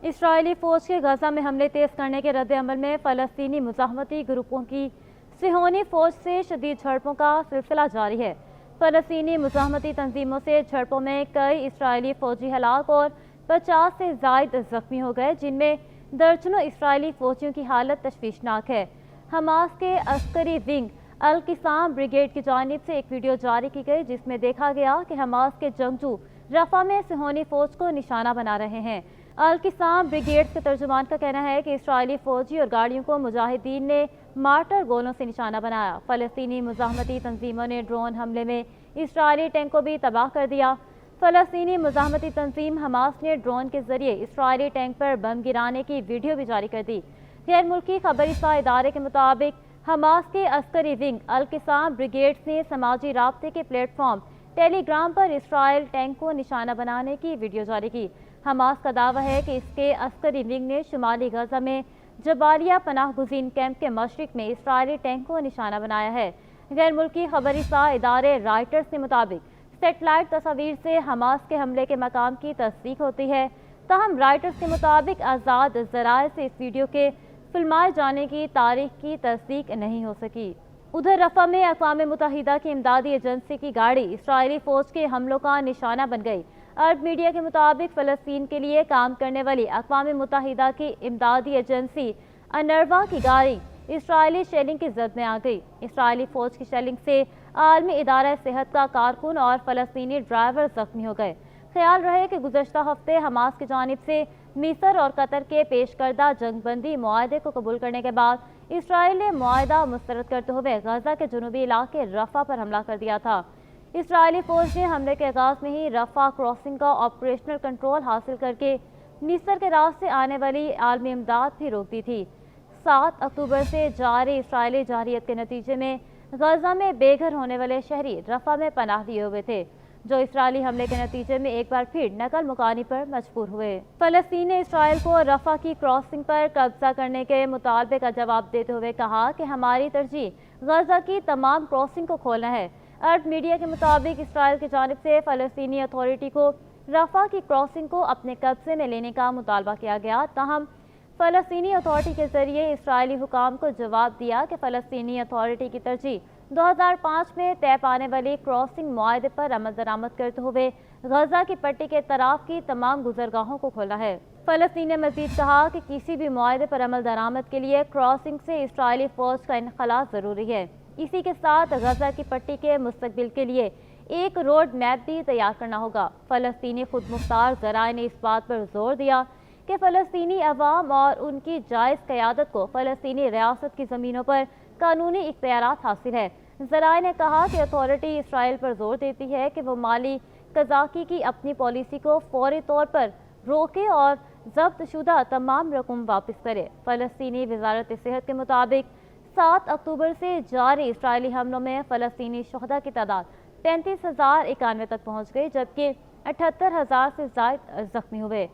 اسرائیلی فوج کے غزہ میں حملے تیز کرنے کے رد عمل میں فلسطینی مزاحمتی گروپوں کی صہیونی فوج سے شدید جھڑپوں کا سلسلہ جاری ہے۔ فلسطینی مزاحمتی تنظیموں سے جھڑپوں میں کئی اسرائیلی فوجی ہلاک اور 50 سے زائد زخمی ہو گئے، جن میں درجنوں اسرائیلی فوجیوں کی حالت تشویشناک ہے۔ حماس کے عسکری ونگ القسام بریگیڈ کی جانب سے ایک ویڈیو جاری کی گئی، جس میں دیکھا گیا کہ حماس کے جنگجو رفح میں صہیونی فوج کو نشانہ بنا رہے ہیں۔ القسام بریگیڈ کے ترجمان کا کہنا ہے کہ اسرائیلی فوجی اور گاڑیوں کو مجاہدین نے مارٹر گولوں سے نشانہ بنایا۔ فلسطینی مزاحمتی تنظیموں نے ڈرون حملے میں اسرائیلی ٹینک کو بھی تباہ کر دیا۔ فلسطینی مزاحمتی تنظیم حماس نے ڈرون کے ذریعے اسرائیلی ٹینک پر بم گرانے کی ویڈیو بھی جاری کر دی۔ غیر ملکی خبری رساں ادارے کے مطابق حماس کے عسکری ونگ القسام بریگیڈ نے سماجی رابطے کے پلیٹ فارم ٹیلی گرام پر اسرائیل ٹینک کو نشانہ بنانے کی ویڈیو جاری کی۔ حماس کا دعویٰ ہے کہ اس کے عسکری ونگ نے شمالی غزہ میں جبالیہ پناہ گزین کیمپ کے مشرق میں اسرائیلی ٹینک کو نشانہ بنایا ہے۔ غیر ملکی خبری رساں ادارے رائٹرز کے مطابق سیٹلائٹ تصاویر سے حماس کے حملے کے مقام کی تصدیق ہوتی ہے، تاہم رائٹرز کے مطابق آزاد ذرائع سے اس ویڈیو کے فلمائے جانے کی تاریخ کی تصدیق نہیں ہو سکی۔ ادھر رفح میں اقوام متحدہ کی امدادی ایجنسی کی گاڑی اسرائیلی فوج کے حملوں کا نشانہ بن گئی۔ عرب میڈیا کے مطابق فلسطین کے لیے کام کرنے والی اقوام متحدہ کی امدادی ایجنسی انروا کی گاڑی اسرائیلی شیلنگ کی زد میں آ گئی۔ اسرائیلی فوج کی شیلنگ سے عالمی ادارہ صحت کا کارکن اور فلسطینی ڈرائیور زخمی ہو گئے۔ خیال رہے کہ گزشتہ ہفتے حماس کی جانب سے مصر اور قطر کے پیش کردہ جنگ بندی معاہدے کو قبول کرنے کے بعد اسرائیل نے معاہدہ مسترد کرتے ہوئے غزہ کے جنوبی علاقے رفح پر حملہ کر دیا تھا۔ اسرائیلی فوج نے حملے کے آغاز میں ہی رفح کراسنگ کا آپریشنل کنٹرول حاصل کر کے مصر کے راستے آنے والی عالمی امداد بھی روک دی تھی۔ 7 اکتوبر سے جاری اسرائیلی جارحیت کے نتیجے میں غزہ میں بے گھر ہونے والے شہری رفح میں پناہ لیے ہوئے تھے، جو اسرائیلی حملے کے نتیجے میں ایک بار پھر نقل مکانی پر مجبور ہوئے۔ فلسطین نے اسرائیل کو رفح کی کراسنگ پر قبضہ کرنے کے مطالبے کا جواب دیتے ہوئے کہا کہ ہماری ترجیح غزہ کی تمام کراسنگ کو کھولنا ہے۔ عرب میڈیا کے مطابق اسرائیل کی جانب سے فلسطینی اتھارٹی کو رفح کی کراسنگ کو اپنے قبضے میں لینے کا مطالبہ کیا گیا، تاہم فلسطینی اتھارٹی کے ذریعے اسرائیلی حکام کو جواب دیا کہ فلسطینی اتھارٹی کی ترجیح 2005 میں طے پانے والی کراسنگ معاہدے پر عمل درآمد کرتے ہوئے غزہ کی پٹی کے اطراف کی تمام گزرگاہوں کو کھولنا ہے۔ فلسطین نے مزید کہا کہ کسی بھی معاہدے پر عمل درآمد کے لیے کراسنگ سے اسرائیلی فوج کا انخلاء ضروری ہے۔ اسی کے ساتھ غزہ کی پٹی کے مستقبل کے لیے ایک روڈ میپ بھی تیار کرنا ہوگا۔ فلسطینی خود مختار ذرائع نے اس بات پر زور دیا کہ فلسطینی عوام اور ان کی جائز قیادت کو فلسطینی ریاست کی زمینوں پر قانونی اختیارات حاصل ہے۔ ذرائع نے کہا کہ اتھارٹی اسرائیل پر زور دیتی ہے کہ وہ مالی قزاقی کی اپنی پالیسی کو فوری طور پر روکے اور ضبط شدہ تمام رقم واپس کرے۔ فلسطینی وزارت صحت کے مطابق 7 اکتوبر سے جاری اسرائیلی حملوں میں فلسطینی شہداء کی تعداد 35,091 تک پہنچ گئی، جبکہ 78,000 سے زائد زخمی ہوئے۔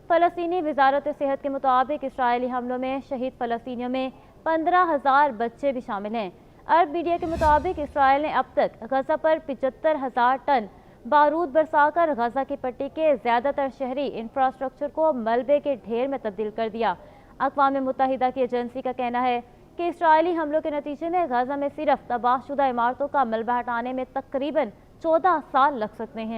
فلسطینی وزارت صحت کے مطابق اسرائیلی حملوں میں شہید فلسطینیوں میں 15,000 بچے بھی شامل ہیں۔ عرب میڈیا کے مطابق اسرائیل نے اب تک غزہ پر 75,000 ٹن بارود برسا کر غزہ کی پٹی کے زیادہ تر شہری انفراسٹرکچر کو ملبے کے ڈھیر میں تبدیل کر دیا۔ اقوام متحدہ کی ایجنسی کا کہنا ہے کہ اسرائیلی حملوں کے نتیجے میں غزہ میں صرف تباہ شدہ عمارتوں کا ملبہ ہٹانے میں تقریباً 14 سال لگ سکتے ہیں۔